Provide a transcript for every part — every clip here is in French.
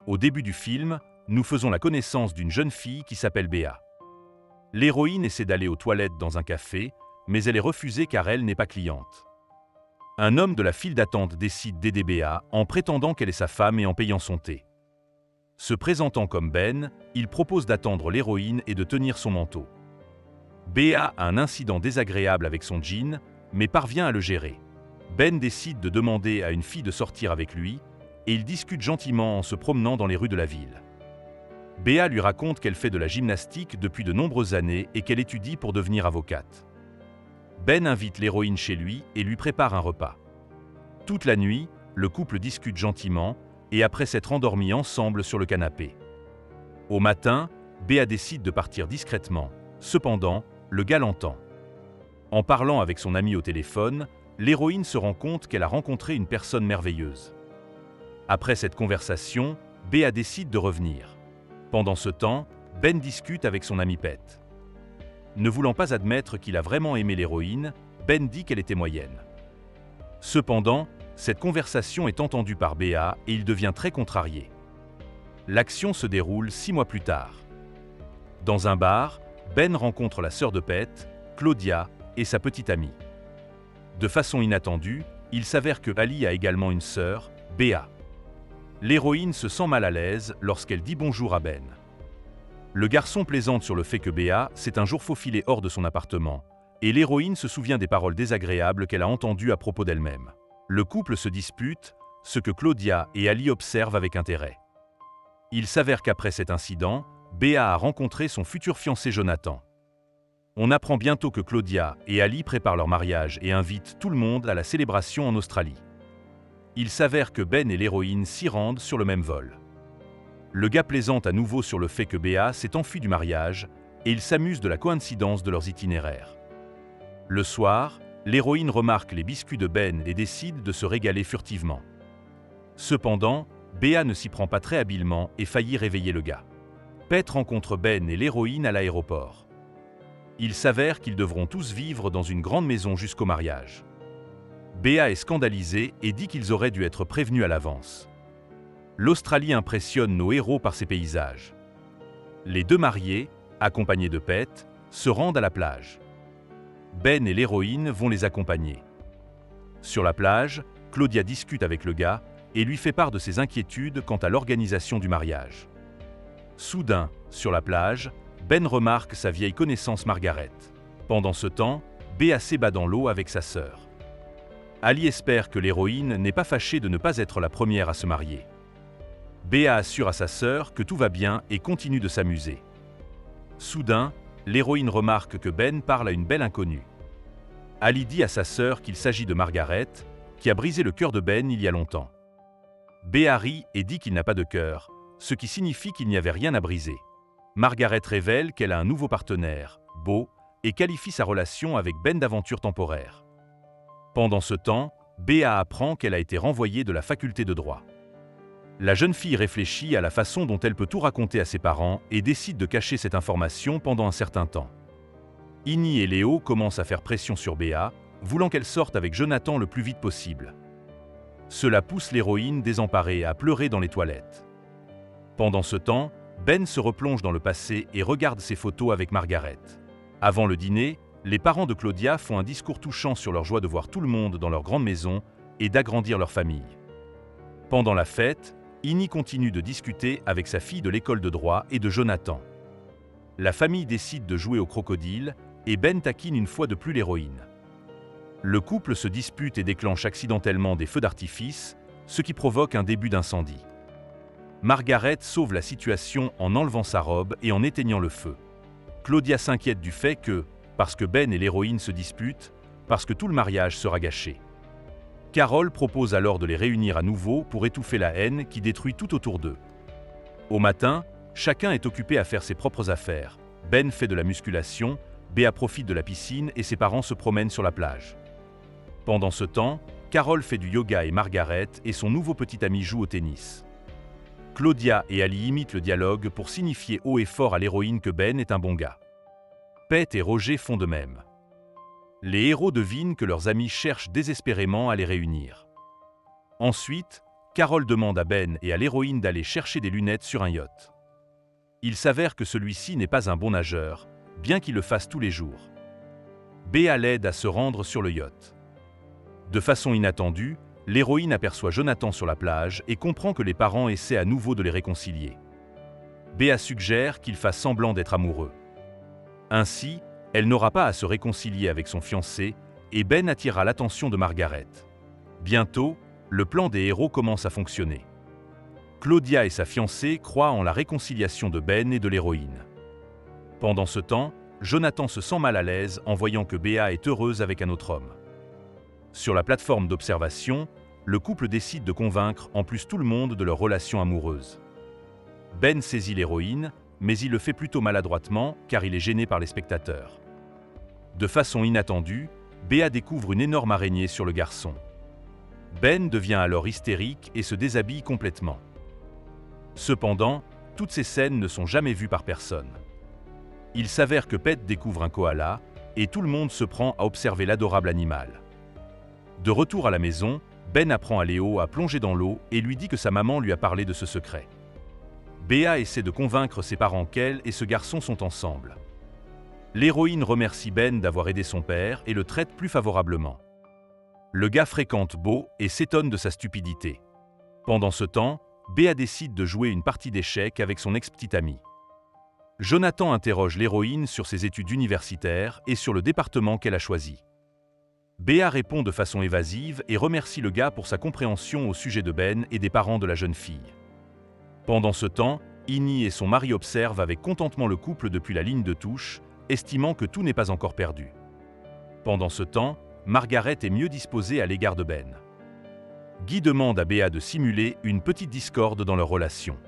Au début du film, nous faisons la connaissance d'une jeune fille qui s'appelle Béa. L'héroïne essaie d'aller aux toilettes dans un café, mais elle est refusée car elle n'est pas cliente. Un homme de la file d'attente décide d'aider Béa en prétendant qu'elle est sa femme et en payant son thé. Se présentant comme Ben, il propose d'attendre l'héroïne et de tenir son manteau. Béa a un incident désagréable avec son jean, mais parvient à le gérer. Ben décide de demander à une fille de sortir avec lui, et ils discutent gentiment en se promenant dans les rues de la ville. Béa lui raconte qu'elle fait de la gymnastique depuis de nombreuses années et qu'elle étudie pour devenir avocate. Ben invite l'héroïne chez lui et lui prépare un repas. Toute la nuit, le couple discute gentiment et après s'être endormis ensemble sur le canapé. Au matin, Béa décide de partir discrètement. Cependant, le gars l'entend. En parlant avec son ami au téléphone, l'héroïne se rend compte qu'elle a rencontré une personne merveilleuse. Après cette conversation, Béa décide de revenir. Pendant ce temps, Ben discute avec son ami Pete. Ne voulant pas admettre qu'il a vraiment aimé l'héroïne, Ben dit qu'elle était moyenne. Cependant, cette conversation est entendue par Béa et il devient très contrarié. L'action se déroule 6 mois plus tard. Dans un bar, Ben rencontre la sœur de Pete, Claudia, et sa petite amie. De façon inattendue, il s'avère que Ali a également une sœur, Béa. L'héroïne se sent mal à l'aise lorsqu'elle dit bonjour à Ben. Le garçon plaisante sur le fait que Béa s'est un jour faufilée hors de son appartement, et l'héroïne se souvient des paroles désagréables qu'elle a entendues à propos d'elle-même. Le couple se dispute, ce que Claudia et Ali observent avec intérêt. Il s'avère qu'après cet incident, Béa a rencontré son futur fiancé Jonathan. On apprend bientôt que Claudia et Ali préparent leur mariage et invitent tout le monde à la célébration en Australie. Il s'avère que Ben et l'héroïne s'y rendent sur le même vol. Le gars plaisante à nouveau sur le fait que Béa s'est enfuie du mariage et ils s'amusent de la coïncidence de leurs itinéraires. Le soir, l'héroïne remarque les biscuits de Ben et décide de se régaler furtivement. Cependant, Béa ne s'y prend pas très habilement et faillit réveiller le gars. Pete rencontre Ben et l'héroïne à l'aéroport. Il s'avère qu'ils devront tous vivre dans une grande maison jusqu'au mariage. Béa est scandalisée et dit qu'ils auraient dû être prévenus à l'avance. L'Australie impressionne nos héros par ses paysages. Les deux mariés, accompagnés de Pete, se rendent à la plage. Ben et l'héroïne vont les accompagner. Sur la plage, Claudia discute avec le gars et lui fait part de ses inquiétudes quant à l'organisation du mariage. Soudain, sur la plage, Ben remarque sa vieille connaissance Margaret. Pendant ce temps, Béa s'ébat dans l'eau avec sa sœur. Ali espère que l'héroïne n'est pas fâchée de ne pas être la première à se marier. Béa assure à sa sœur que tout va bien et continue de s'amuser. Soudain, l'héroïne remarque que Ben parle à une belle inconnue. Ali dit à sa sœur qu'il s'agit de Margaret, qui a brisé le cœur de Ben il y a longtemps. Béa rit et dit qu'il n'a pas de cœur, ce qui signifie qu'il n'y avait rien à briser. Margaret révèle qu'elle a un nouveau partenaire, Beau, et qualifie sa relation avec Ben d'aventure temporaire. Pendant ce temps, Béa apprend qu'elle a été renvoyée de la faculté de droit. La jeune fille réfléchit à la façon dont elle peut tout raconter à ses parents et décide de cacher cette information pendant un certain temps. Innie et Léo commencent à faire pression sur Béa, voulant qu'elle sorte avec Jonathan le plus vite possible. Cela pousse l'héroïne désemparée à pleurer dans les toilettes. Pendant ce temps, Ben se replonge dans le passé et regarde ses photos avec Margaret. Avant le dîner, les parents de Claudia font un discours touchant sur leur joie de voir tout le monde dans leur grande maison et d'agrandir leur famille. Pendant la fête, Innie continue de discuter avec sa fille de l'école de droit et de Jonathan. La famille décide de jouer au crocodile et Ben taquine une fois de plus l'héroïne. Le couple se dispute et déclenche accidentellement des feux d'artifice, ce qui provoque un début d'incendie. Margaret sauve la situation en enlevant sa robe et en éteignant le feu. Claudia s'inquiète du fait que, parce que Ben et l'héroïne se disputent, parce que tout le mariage sera gâché. Carole propose alors de les réunir à nouveau pour étouffer la haine qui détruit tout autour d'eux. Au matin, chacun est occupé à faire ses propres affaires. Ben fait de la musculation, Béa profite de la piscine et ses parents se promènent sur la plage. Pendant ce temps, Carole fait du yoga et Margaret et son nouveau petit ami jouent au tennis. Claudia et Ali imitent le dialogue pour signifier haut et fort à l'héroïne que Ben est un bon gars. Pete et Roger font de même. Les héros devinent que leurs amis cherchent désespérément à les réunir. Ensuite, Carole demande à Ben et à l'héroïne d'aller chercher des lunettes sur un yacht. Il s'avère que celui-ci n'est pas un bon nageur, bien qu'il le fasse tous les jours. Béa l'aide à se rendre sur le yacht. De façon inattendue, l'héroïne aperçoit Jonathan sur la plage et comprend que les parents essaient à nouveau de les réconcilier. Béa suggère qu'il fasse semblant d'être amoureux. Ainsi, elle n'aura pas à se réconcilier avec son fiancé et Ben attirera l'attention de Margaret. Bientôt, le plan des héros commence à fonctionner. Claudia et sa fiancée croient en la réconciliation de Ben et de l'héroïne. Pendant ce temps, Jonathan se sent mal à l'aise en voyant que Béa est heureuse avec un autre homme. Sur la plateforme d'observation, le couple décide de convaincre en plus tout le monde de leur relation amoureuse. Ben saisit l'héroïne, mais il le fait plutôt maladroitement car il est gêné par les spectateurs. De façon inattendue, Béa découvre une énorme araignée sur le garçon. Ben devient alors hystérique et se déshabille complètement. Cependant, toutes ces scènes ne sont jamais vues par personne. Il s'avère que Pete découvre un koala et tout le monde se prend à observer l'adorable animal. De retour à la maison, Ben apprend à Léo à plonger dans l'eau et lui dit que sa maman lui a parlé de ce secret. Béa essaie de convaincre ses parents qu'elle et ce garçon sont ensemble. L'héroïne remercie Ben d'avoir aidé son père et le traite plus favorablement. Le gars fréquente Beau et s'étonne de sa stupidité. Pendant ce temps, Béa décide de jouer une partie d'échecs avec son ex-petite amie. Jonathan interroge l'héroïne sur ses études universitaires et sur le département qu'elle a choisi. Béa répond de façon évasive et remercie le gars pour sa compréhension au sujet de Ben et des parents de la jeune fille. Pendant ce temps, Innie et son mari observent avec contentement le couple depuis la ligne de touche, estimant que tout n'est pas encore perdu. Pendant ce temps, Margaret est mieux disposée à l'égard de Ben. Guy demande à Béa de simuler une petite discorde dans leur relation.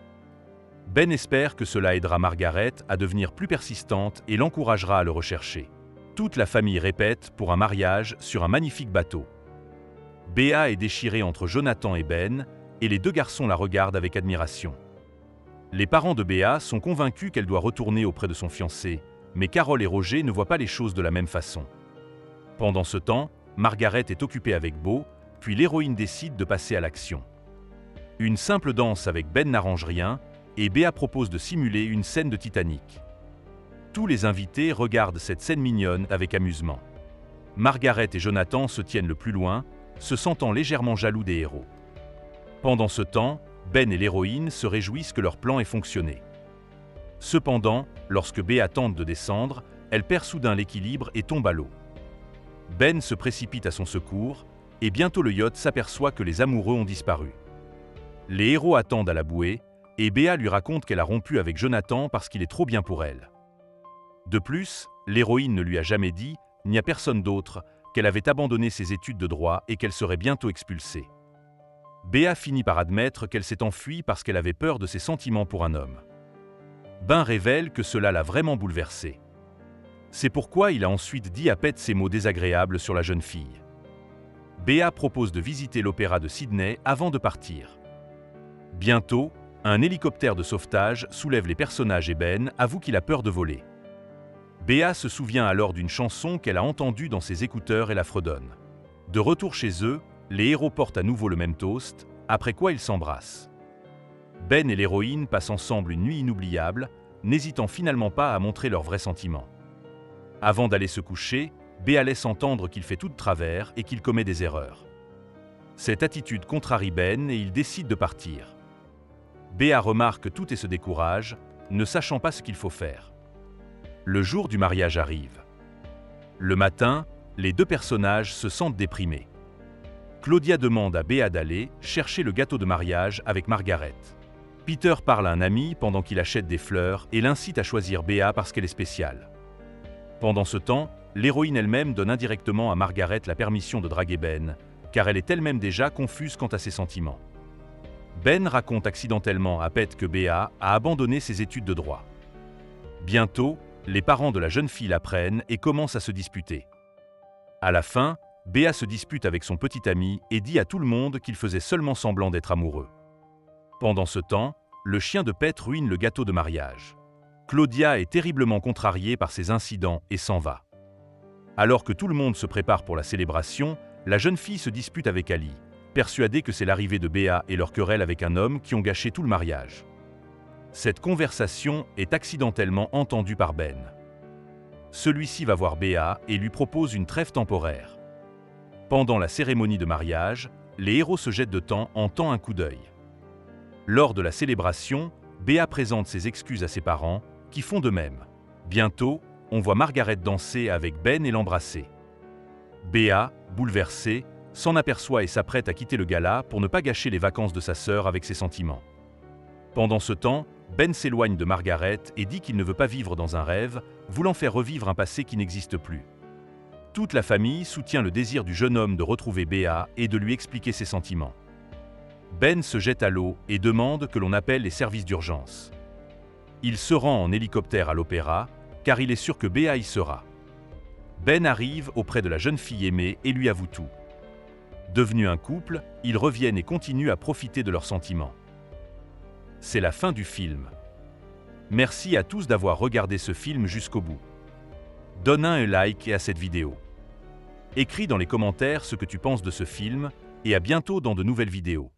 Ben espère que cela aidera Margaret à devenir plus persistante et l'encouragera à le rechercher. Toute la famille répète pour un mariage sur un magnifique bateau. Béa est déchirée entre Jonathan et Ben, et les deux garçons la regardent avec admiration. Les parents de Béa sont convaincus qu'elle doit retourner auprès de son fiancé, mais Carole et Roger ne voient pas les choses de la même façon. Pendant ce temps, Margaret est occupée avec Beau, puis l'héroïne décide de passer à l'action. Une simple danse avec Ben n'arrange rien, et Béa propose de simuler une scène de Titanic. Tous les invités regardent cette scène mignonne avec amusement. Margaret et Jonathan se tiennent le plus loin, se sentant légèrement jaloux des héros. Pendant ce temps, Ben et l'héroïne se réjouissent que leur plan ait fonctionné. Cependant, lorsque Béa tente de descendre, elle perd soudain l'équilibre et tombe à l'eau. Ben se précipite à son secours, et bientôt le yacht s'aperçoit que les amoureux ont disparu. Les héros attendent à la bouée, et Béa lui raconte qu'elle a rompu avec Jonathan parce qu'il est trop bien pour elle. De plus, l'héroïne ne lui a jamais dit, ni à personne d'autre, qu'elle avait abandonné ses études de droit et qu'elle serait bientôt expulsée. Béa finit par admettre qu'elle s'est enfuie parce qu'elle avait peur de ses sentiments pour un homme. Ben révèle que cela l'a vraiment bouleversée. C'est pourquoi il a ensuite dit à Pete ces mots désagréables sur la jeune fille. Béa propose de visiter l'opéra de Sydney avant de partir. Bientôt, un hélicoptère de sauvetage soulève les personnages et Ben avoue qu'il a peur de voler. Béa se souvient alors d'une chanson qu'elle a entendue dans ses écouteurs et la fredonne. De retour chez eux, les héros portent à nouveau le même toast, après quoi ils s'embrassent. Ben et l'héroïne passent ensemble une nuit inoubliable, n'hésitant finalement pas à montrer leurs vrais sentiments. Avant d'aller se coucher, Béa laisse entendre qu'il fait tout de travers et qu'il commet des erreurs. Cette attitude contrarie Ben et il décide de partir. Béa remarque tout et se décourage, ne sachant pas ce qu'il faut faire. Le jour du mariage arrive. Le matin, les deux personnages se sentent déprimés. Claudia demande à Béa d'aller chercher le gâteau de mariage avec Margaret. Peter parle à un ami pendant qu'il achète des fleurs et l'incite à choisir Béa parce qu'elle est spéciale. Pendant ce temps, l'héroïne elle-même donne indirectement à Margaret la permission de draguer Ben, car elle est elle-même déjà confuse quant à ses sentiments. Ben raconte accidentellement à Pete que Béa a abandonné ses études de droit. Bientôt, les parents de la jeune fille l'apprennent et commencent à se disputer. À la fin, Béa se dispute avec son petit ami et dit à tout le monde qu'il faisait seulement semblant d'être amoureux. Pendant ce temps, le chien de Pete ruine le gâteau de mariage. Claudia est terriblement contrariée par ces incidents et s'en va. Alors que tout le monde se prépare pour la célébration, la jeune fille se dispute avec Ali, persuadés que c'est l'arrivée de Béa et leur querelle avec un homme qui ont gâché tout le mariage. Cette conversation est accidentellement entendue par Ben. Celui-ci va voir Béa et lui propose une trêve temporaire. Pendant la cérémonie de mariage, les héros se jettent de temps en temps un coup d'œil. Lors de la célébration, Béa présente ses excuses à ses parents, qui font de même. Bientôt, on voit Margaret danser avec Ben et l'embrasser. Béa, bouleversée, s'en aperçoit et s'apprête à quitter le gala pour ne pas gâcher les vacances de sa sœur avec ses sentiments. Pendant ce temps, Ben s'éloigne de Margaret et dit qu'il ne veut pas vivre dans un rêve, voulant faire revivre un passé qui n'existe plus. Toute la famille soutient le désir du jeune homme de retrouver Béa et de lui expliquer ses sentiments. Ben se jette à l'eau et demande que l'on appelle les services d'urgence. Il se rend en hélicoptère à l'opéra, car il est sûr que Béa y sera. Ben arrive auprès de la jeune fille aimée et lui avoue tout. Devenus un couple, ils reviennent et continuent à profiter de leurs sentiments. C'est la fin du film. Merci à tous d'avoir regardé ce film jusqu'au bout. Donne un like à cette vidéo. Écris dans les commentaires ce que tu penses de ce film et à bientôt dans de nouvelles vidéos.